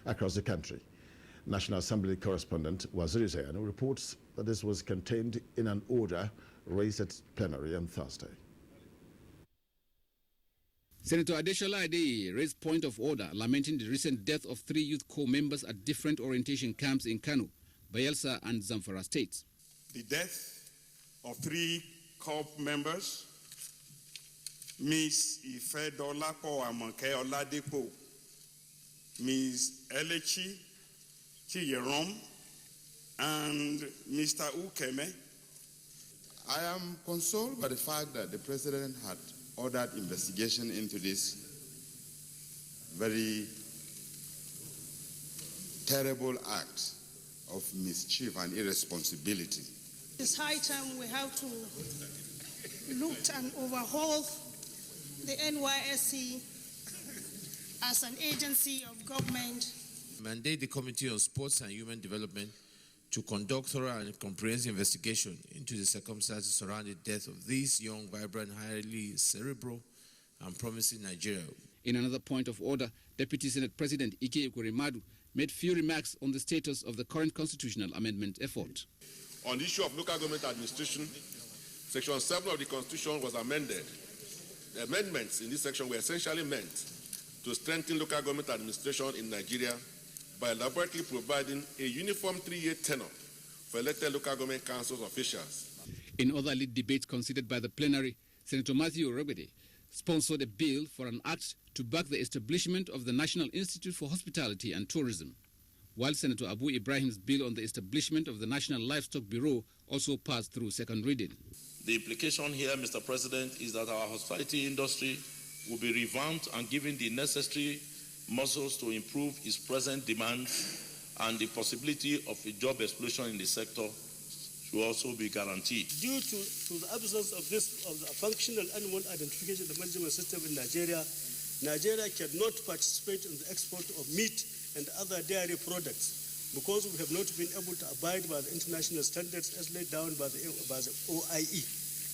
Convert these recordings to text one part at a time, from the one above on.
across the country. National Assembly correspondent Waziri Zayanu reports that this was contained in an order raised at plenary on Thursday. Senator Adeshola Adeye raised point of order lamenting the recent death of 3 youth corps members at different orientation camps in Kano, Bayelsa and Zamfara states. The death of 3 corps members, Ms. Ifedolapo Amonke Oladipo, Ms. Elechi Chiyerom, and Mr. Ukeme. I am consoled by the fact that the President had ordered investigation into this very terrible act of mischief and irresponsibility. It's high time we have to look and overhaul the NYSC as an agency of government. Mandate the Committee on Sports and Human Development to conduct thorough and comprehensive investigation into the circumstances surrounding the death of these young, vibrant, highly cerebral and promising Nigeria. In another point of order, Deputy Senate President Ike Ekweremadu made few remarks on the status of the current constitutional amendment effort. On the issue of local government administration, Section 7 of the Constitution was amended. The amendments in this section were essentially meant to strengthen local government administration in Nigeria by elaborately providing a uniform 3-year tenure for elected local government councils officials. In other lead debates considered by the plenary, Senator Matthew Orobede sponsored a bill for an act to back the establishment of the National Institute for Hospitality and Tourism, while Senator Abu Ibrahim's bill on the establishment of the National Livestock Bureau also passed through second reading. The implication here, Mr. President, is that our hospitality industry will be revamped and given the necessary muscles to improve its present demands, and the possibility of a job explosion in the sector should also be guaranteed. Due to the absence of the functional animal identification management system in Nigeria, Nigeria cannot participate in the export of meat and other dairy products because we have not been able to abide by the international standards as laid down by the OIE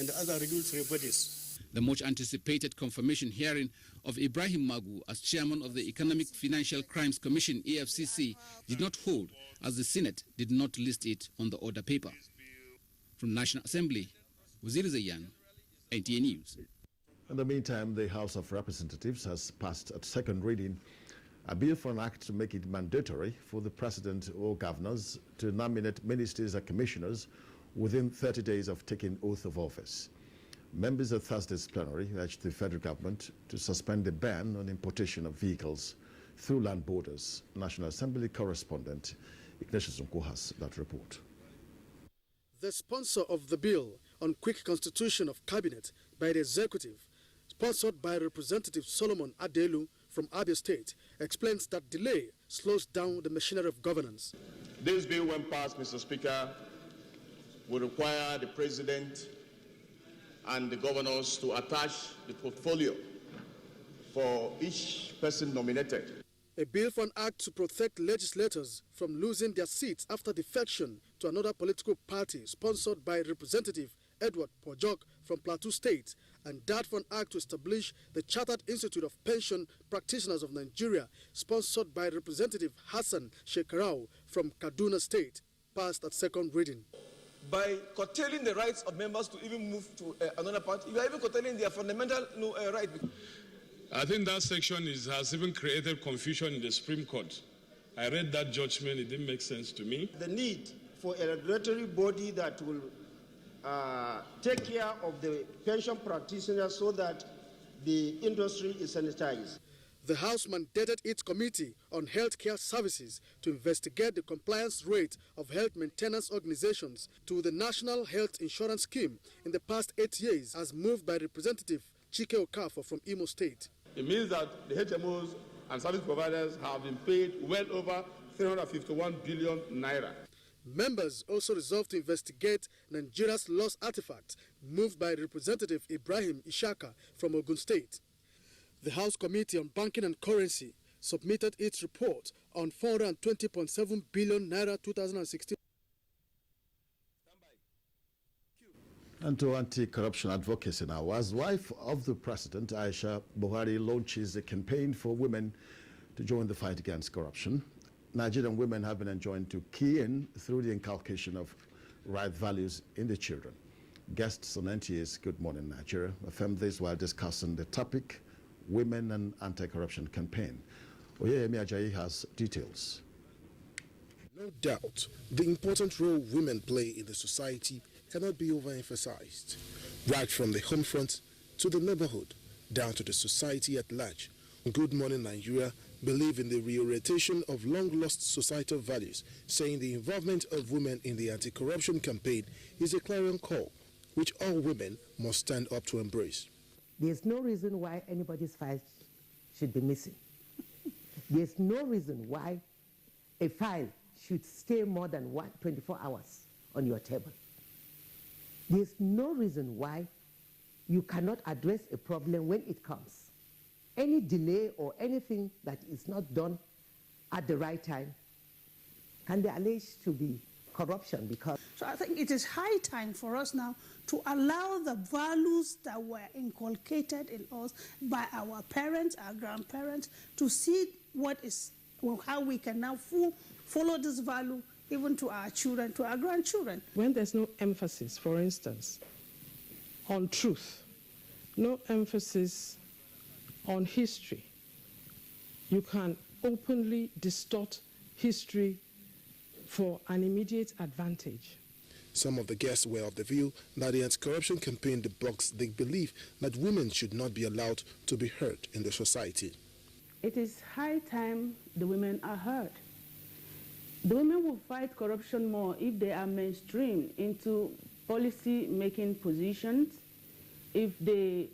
and the other regulatory bodies. The much-anticipated confirmation hearing of Ibrahim Magu as chairman of the Economic Financial Crimes Commission, EFCC, did not hold as the Senate did not list it on the order paper. From National Assembly, Waziri Zayan, NTA News. In the meantime, the House of Representatives has passed at second reading a bill for an act to make it mandatory for the President or governors to nominate ministers and commissioners within 30 days of taking oath of office. Members of Thursday's plenary urged the federal government to suspend the ban on importation of vehicles through land borders. National Assembly correspondent Ignatius Nku has that report. The sponsor of the bill on quick constitution of cabinet by the executive, sponsored by Representative Solomon Adelu from Abia State, explains that delay slows down the machinery of governance. This bill, when passed, Mr. Speaker, will require the President and the governors to attach the portfolio for each person nominated. A bill for an act to protect legislators from losing their seats after defection to another political party, sponsored by Representative Edward Pojok from Plateau State, and that for an act to establish the Chartered Institute of Pension Practitioners of Nigeria, sponsored by Representative Hassan Shekarau from Kaduna State, passed at second reading. By curtailing the rights of members to even move to another party, you are even curtailing their fundamental right. I think that section has even created confusion in the Supreme Court. I read that judgment, it didn't make sense to me. The need for a regulatory body that will take care of the pension practitioners so that the industry is sanitized. The House mandated its Committee on Healthcare Services to investigate the compliance rate of health maintenance organizations to the National Health Insurance Scheme in the past 8 years, as moved by Representative Chike Okafor from Imo State. It means that the HMOs and service providers have been paid well over 351 billion naira. Members also resolved to investigate Nigeria's lost artifacts, moved by Representative Ibrahim Ishaka from Ogun State. The House Committee on Banking and Currency submitted its report on 420.7 billion naira 2016. And to anti-corruption advocacy now, as wife of the president, Aisha Buhari launches a campaign for women to join the fight against corruption. Nigerian women have been enjoined to key in through the inculcation of right values in the children. Guests on NTA's Good Morning Nigeria affirmed this while discussing the topic, Women and Anti-Corruption Campaign. Oyeyemi Ajayi has details. No doubt, the important role women play in the society cannot be overemphasized. Right from the home front to the neighborhood, down to the society at large, Good Morning Nigeria believe in the reorientation of long-lost societal values, saying the involvement of women in the anti-corruption campaign is a clarion call, which all women must stand up to embrace. There's no reason why anybody's file should be missing. There's no reason why a file should stay more than 24 hours on your table. There's no reason why you cannot address a problem when it comes. Any delay or anything that is not done at the right time can be alleged to be corruption. Because so I think it is high time for us now to allow the values that were inculcated in us by our parents, our grandparents, to see how we can now follow this value even to our children, to our grandchildren. When there's no emphasis, for instance, on truth, no emphasis on history, you can openly distort history for an immediate advantage. Some of the guests were of the view that the anti-corruption campaign debunks the belief that women should not be allowed to be heard in the society. It is high time the women are heard. The women will fight corruption more if they are mainstreamed into policy-making positions, if they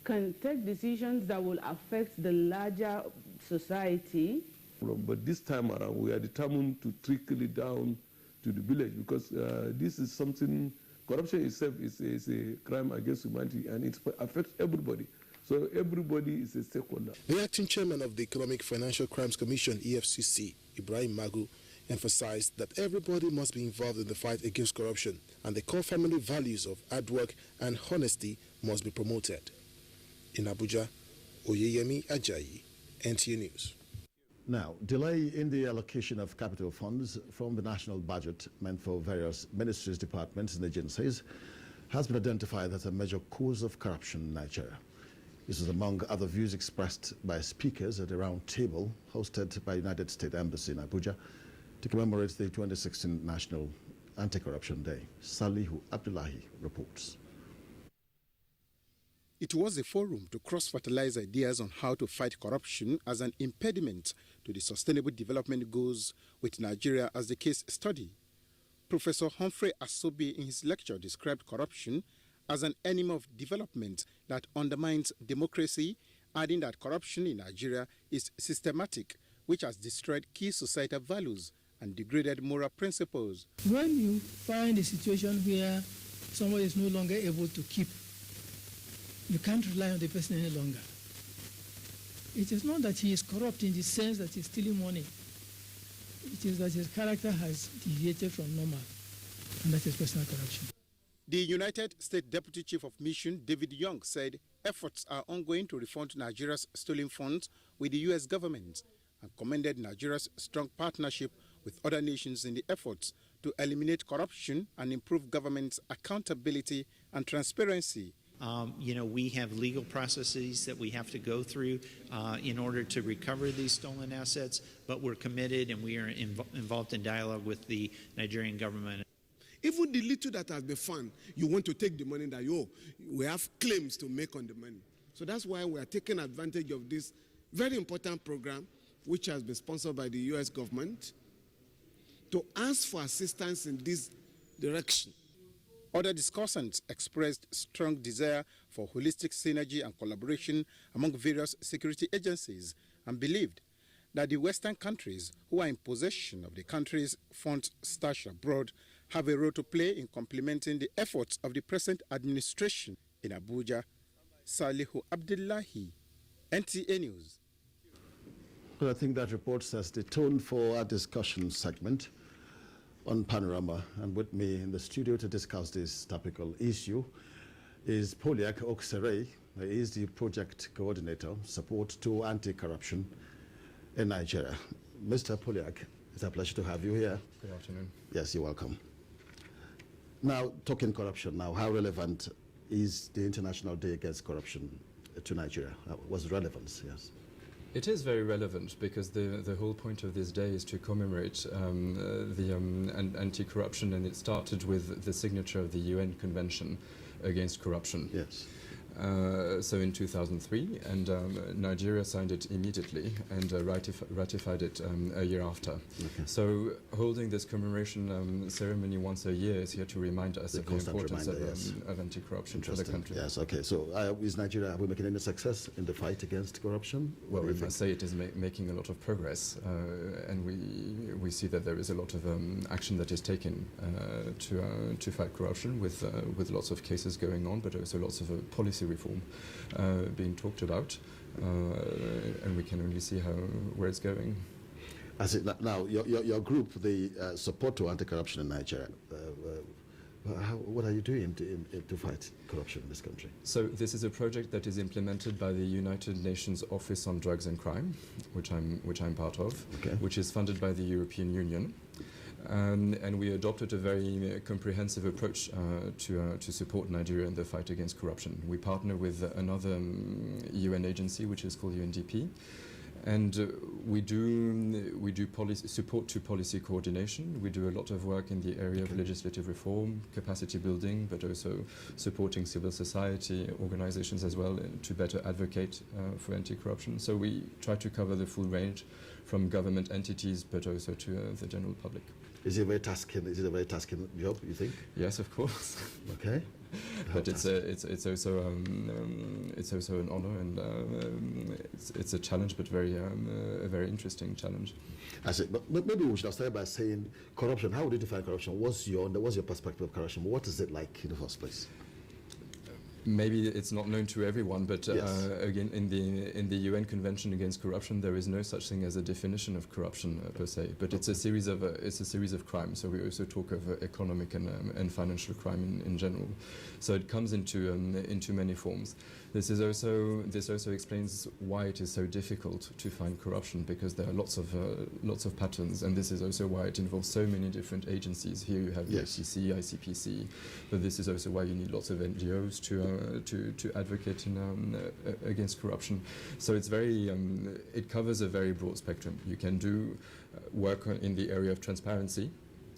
can take decisions that will affect the larger society. But this time around, we are determined to trickle it down to the village, because this is something, corruption itself is a crime against humanity, and it affects everybody. So everybody is a stakeholder. The acting chairman of the Economic Financial Crimes Commission, EFCC, Ibrahim Magu, emphasized that everybody must be involved in the fight against corruption, and the core family values of hard work and honesty must be promoted. In Abuja, Oyeyemi Ajayi, NTA News. Now, delay in the allocation of capital funds from the national budget meant for various ministries, departments and agencies has been identified as a major cause of corruption in Nigeria. This is among other views expressed by speakers at a round table hosted by United States Embassy in Abuja to commemorate the 2016 National Anti-Corruption Day. Salihu Abdullahi reports. It was a forum to cross-fertilize ideas on how to fight corruption as an impediment to the sustainable development goals, with Nigeria as the case study. Professor Humphrey Asobi in his lecture described corruption as an enemy of development that undermines democracy, adding that corruption in Nigeria is systematic, which has destroyed key societal values and degraded moral principles. When you find a situation where someone is no longer able to keep, you can't rely on the person any longer. It is not that he is corrupt in the sense that he's stealing money. It is that his character has deviated from normal, and that is personal corruption. The United States Deputy Chief of Mission, David Young, said efforts are ongoing to refund Nigeria's stolen funds with the U.S. government, and commended Nigeria's strong partnership with other nations in the efforts to eliminate corruption and improve government's accountability and transparency. We have legal processes that we have to go through in order to recover these stolen assets, but we're committed and we are involved in dialogue with the Nigerian government. Even the little that has been found, you want to take the money that you owe. We have claims to make on the money. So that's why we are taking advantage of this very important program, which has been sponsored by the U.S. government, to ask for assistance in this direction. Other discussants expressed strong desire for holistic synergy and collaboration among various security agencies, and believed that the Western countries who are in possession of the country's funds stashed abroad have a role to play in complementing the efforts of the present administration. In Abuja, Salihu Abdullahi, NTA News. Well, I think that report sets the tone for our discussion segment on Panorama, and with me in the studio to discuss this topical issue is Poliak Oksere. He is the project coordinator, support to anti-corruption in Nigeria. Mr. Poliak, it's a pleasure to have you here. Good afternoon. Yes, you're welcome. Now, talking corruption now, how relevant is the International Day Against Corruption to Nigeria? What's the relevance? Yes. It is very relevant because the whole point of this day is to commemorate the anti-corruption, and it started with the signature of the UN Convention Against Corruption. Yes. So in 2003, and Nigeria signed it immediately and ratified it a year after. Okay. So holding this commemoration ceremony once a year is here to remind us of the importance of anti-corruption for the country. Yes, okay. So is Nigeria, are we making any success in the fight against corruption? Well, we must say it is making a lot of progress, and we see that there is a lot of action that is taken to fight corruption with lots of cases going on, but also lots of policy reform being talked about, and we can only see where it's going. Now, your group, the Support to Anti-Corruption in Nigeria, what are you doing to fight corruption in this country? So this is a project that is implemented by the United Nations Office on Drugs and Crime, which I'm part of, okay, which is funded by the European Union. And we adopted a very comprehensive approach to support Nigeria in the fight against corruption. We partner with another UN agency, which is called UNDP, and we do support to policy coordination. We do a lot of work in the area of legislative reform, capacity building, but also supporting civil society organizations as well to better advocate for anti-corruption. So we try to cover the full range, from government entities, but also to the general public. Is it a very tasking job, you think? Yes, of course. Okay. But it's also an honor, and it's a challenge, but a very interesting challenge. I see, but maybe we should start by saying corruption. How would you define corruption? What's your perspective of corruption? What is it like in the first place? Maybe it's not known to everyone, but yes, again, in the UN Convention Against Corruption, there is no such thing as a definition of corruption per se. But it's a series of crimes. So we also talk of economic and financial crime in general. So it comes into many forms. This also explains why it is so difficult to find corruption, because there are lots of patterns, and this is also why it involves so many different agencies. Here you have the FCC, ICPC, but this is also why you need lots of NGOs to advocate against corruption. So it's it covers a very broad spectrum. You can do work in the area of transparency.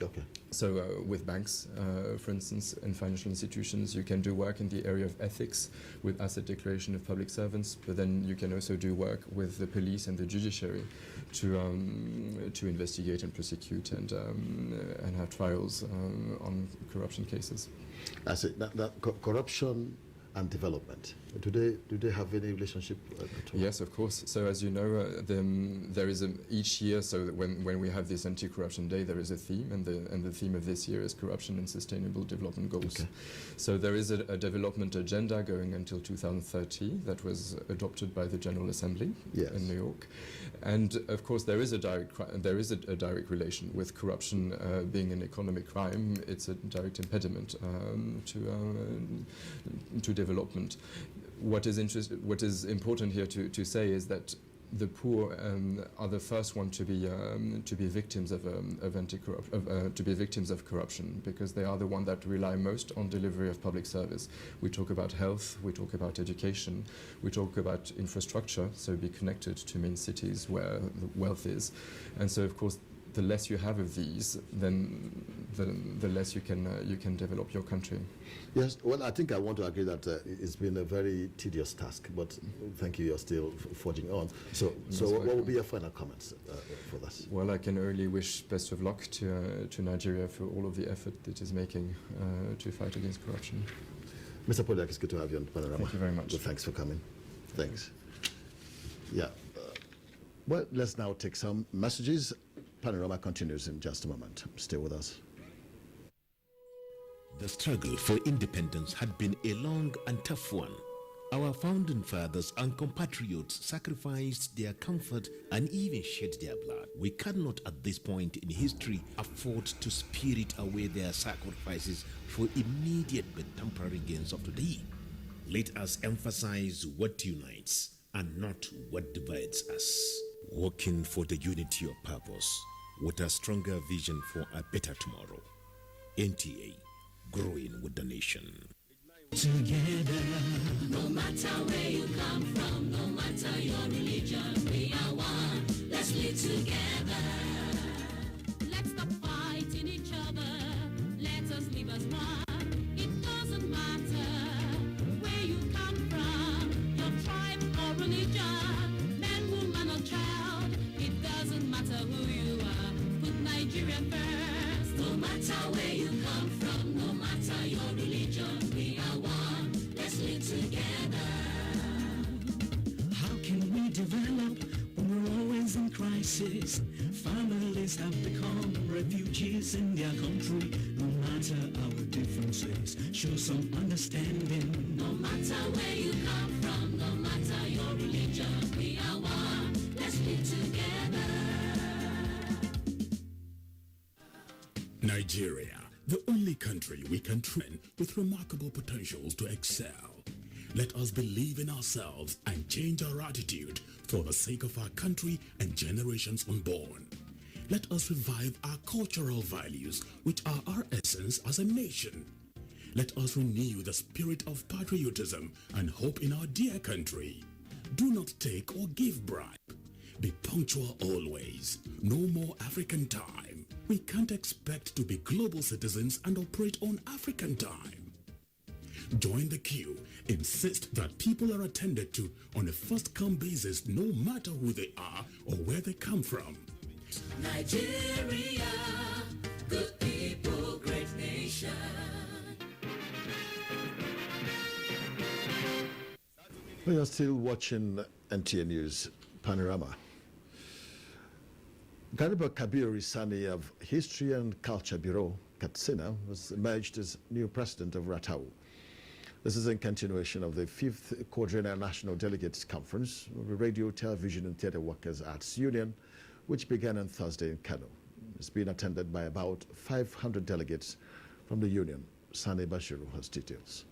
Okay. So with banks, for instance, and financial institutions, you can do work in the area of ethics with asset declaration of public servants, but then you can also do work with the police and the judiciary to investigate and prosecute and have trials on corruption cases. I see. Corruption and development, do they have any relationship at all? Yes, of course. So as you know, there is each year. So when we have this Anti-Corruption Day, there is a theme, and the theme of this year is corruption and sustainable development goals. Okay. So there is a development agenda going until 2030 that was adopted by the General Assembly in New York, and of course there is a direct relation with corruption being an economic crime. It's a direct impediment to development. What is important here to say is that the poor are the first one to be victims of corruption, because they are the one that rely most on delivery of public service. We talk about health, we talk about education, we talk about infrastructure, so be connected to main cities where the wealth is, and so of course the less you have of these, then the less you can develop your country. Yes, well, I think I want to agree that it's been a very tedious task, but thank you, you're still forging on. So what will be your final comments for this? Well, I can only wish best of luck to Nigeria for all of the effort it is making to fight against corruption. Mr. Poliak, it's good to have you on Panorama. Thank you very much. Well, thanks for coming. Thanks. Yeah. Well, let's now take some messages. Panorama continues in just a moment. Stay with us. The struggle for independence had been a long and tough one. Our founding fathers and compatriots sacrificed their comfort and even shed their blood. We cannot at this point in history afford to spirit away their sacrifices for immediate but temporary gains of today. Let us emphasize what unites and not what divides us. working for the unity of purpose with a stronger vision for a better tomorrow. NTA, growing with the nation. Together, no matter where you come from, no matter your religion, we are one. Let's live together. Let's stop fighting each other. Let us live as one. It doesn't matter where you come from, your tribe or religion, man, woman or child. It doesn't matter who you are. Put Nigeria first. No matter where you come from, no matter your religion, we are one. Let's live together. How can we develop when we're always in crisis? Families have become refugees in their country. No matter our differences, show some understanding. No matter where you come from, no matter your religion, we are one. Let's live together. Nigeria, the only country we can train with remarkable potentials to excel. Let us believe in ourselves and change our attitude for the sake of our country and generations unborn. Let us revive our cultural values, which are our essence as a nation. Let us renew the spirit of patriotism and hope in our dear country. Do not take or give bribe. Be punctual always. No more African time. We can't expect to be global citizens and operate on African time. Join the queue. Insist that people are attended to on a first-come basis, no matter who they are or where they come from. Nigeria, good people, great nation. We are still watching NTA News Panorama. Garba Kabir Isani of History and Culture Bureau, Katsina, was emerged as new president of Ratau. This is in continuation of the 5th Quadrennial National Delegates Conference of the Radio, Television and Theatre Workers Arts Union, which began on Thursday in Kano. It's been attended by about 500 delegates from the union. Sani Bashiru has details.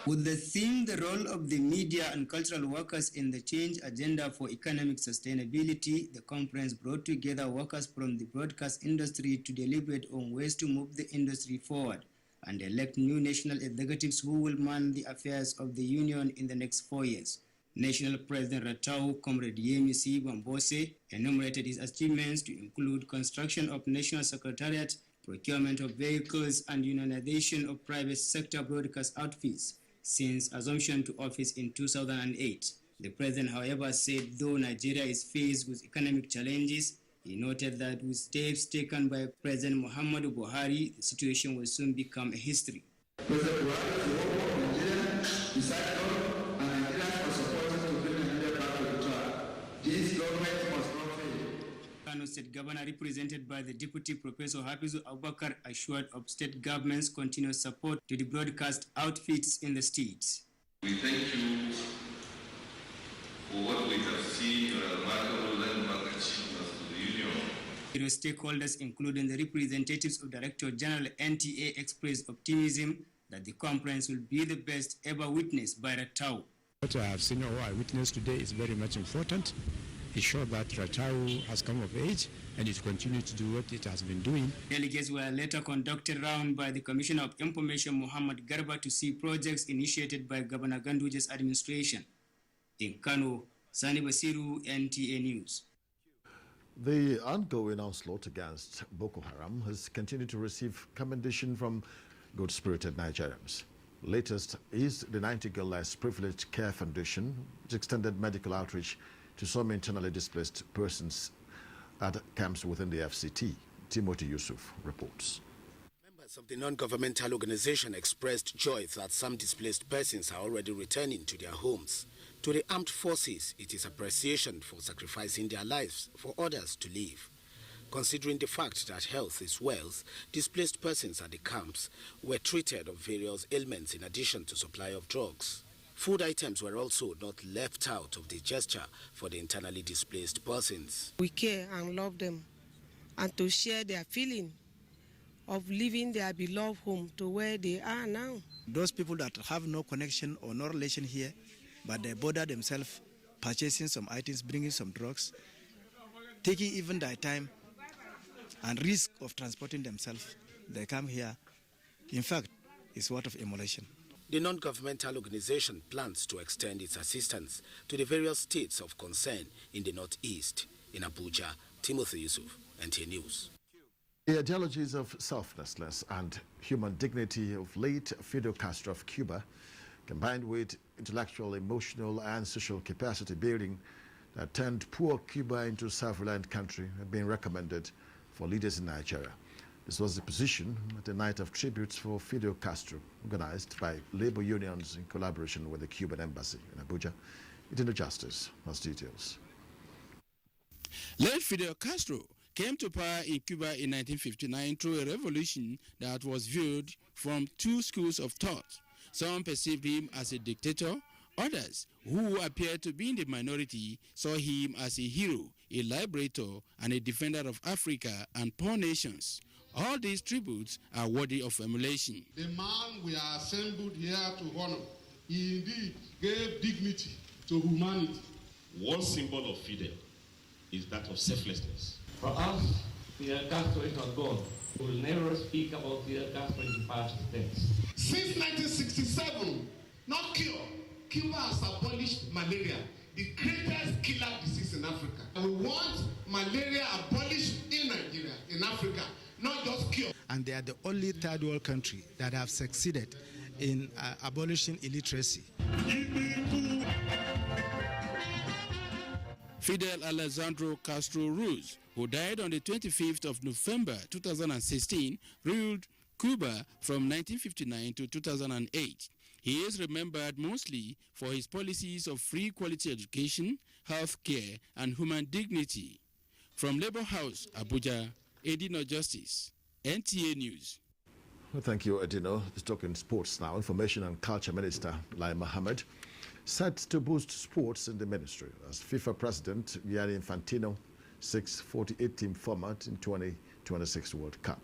With the theme, the role of the media and cultural workers in the change agenda for economic sustainability, the conference brought together workers from the broadcast industry to deliberate on ways to move the industry forward and elect new national executives who will man the affairs of the union in the next 4 years. National President Ratau, Comrade Yemisi Bambose, enumerated his achievements to include construction of National Secretariat, procurement of vehicles, and unionization of private sector broadcast outfits since assumption to office in 2008. The president, however, said though Nigeria is faced with economic challenges, he noted that with steps taken by President Muhammadu Buhari, the situation will soon become a history. President Buhari is the work of Nigeria, beside God, and Nigerians are supported to bring Nigeria back to the track. This government must not fail. Kano State Governor, represented by the Deputy Professor Hafizu Abubakar, assured of state government's continuous support to the broadcast outfits in the states. We thank you for what we have seen, your remarkable landmark achievements to the Union. Various stakeholders, including the representatives of Director General NTA, expressed optimism that the conference will be the best ever witnessed by Ratau. What I have seen or I witnessed today is very much important. It shows that Ratau has come of age and it continues to do what it has been doing. Delegates were later conducted round by the Commissioner of Information, Muhammad Garba, to see projects initiated by Governor Ganduje's administration. In Kano, Sani Basiru, NTA News. The ongoing onslaught against Boko Haram has continued to receive commendation from good-spirited Nigerians. Latest is the Nightingale Less Privileged Care Foundation, which extended medical outreach to some internally displaced persons at camps within the FCT. Timothy Yusuf reports. Members of the non-governmental organization expressed joy that some displaced persons are already returning to their homes. To the armed forces, it is appreciation for sacrificing their lives for others to live. Considering the fact that health is wealth, displaced persons at the camps were treated of various ailments in addition to supply of drugs. Food items were also not left out of the gesture for the internally displaced persons. We care and love them, and to share their feeling of leaving their beloved home to where they are now. Those people that have no connection or no relation here, but they bother themselves purchasing some items, bringing some drugs, taking even their time and risk of transporting themselves, they come here. In fact, it's worth of emulation. The non-governmental organization plans to extend its assistance to the various states of concern in the Northeast. In Abuja, Timothy Yusuf, NTA News. The ideologies of selflessness and human dignity of late Fidel Castro of Cuba, combined with intellectual, emotional, and social capacity building that turned poor Cuba into a self-reliant country, have been recommended for leaders in Nigeria. This was the position at the night of tributes for Fidel Castro, organized by labor unions in collaboration with the Cuban embassy in Abuja. It Justice has details. Late Fidel Castro came to power in Cuba in 1959 through a revolution that was viewed from two schools of thought. Some perceived him as a dictator. Others, who appeared to be in the minority, saw him as a hero, a liberator, and a defender of Africa and poor nations. All these tributes are worthy of emulation. The man we are assembled here to honor, he indeed gave dignity to humanity. One symbol of Fidel is that of selflessness. For us, Fidel Castro is not God. We will never speak about Fidel Castro in past tense. Since 1967, not cure, Cuba has abolished malaria, the greatest killer disease in Africa. And we want malaria abolished in Nigeria, in Africa, not just cure. And they are the only third world country that have succeeded in abolishing illiteracy. Fidel Alexandro Castro Ruz, who died on the 25th of November 2016, ruled Cuba from 1959 to 2008. He is remembered mostly for his policies of free quality education, health care, and human dignity. From Labour House, Abuja, Edino Justice, NTA News. Well, thank you, Edino. Let's talk in sports now. Information and Culture Minister Lai Mohammed set to boost sports in the ministry as FIFA President Gianni Infantino seeks 48-team format in 2026 World Cup.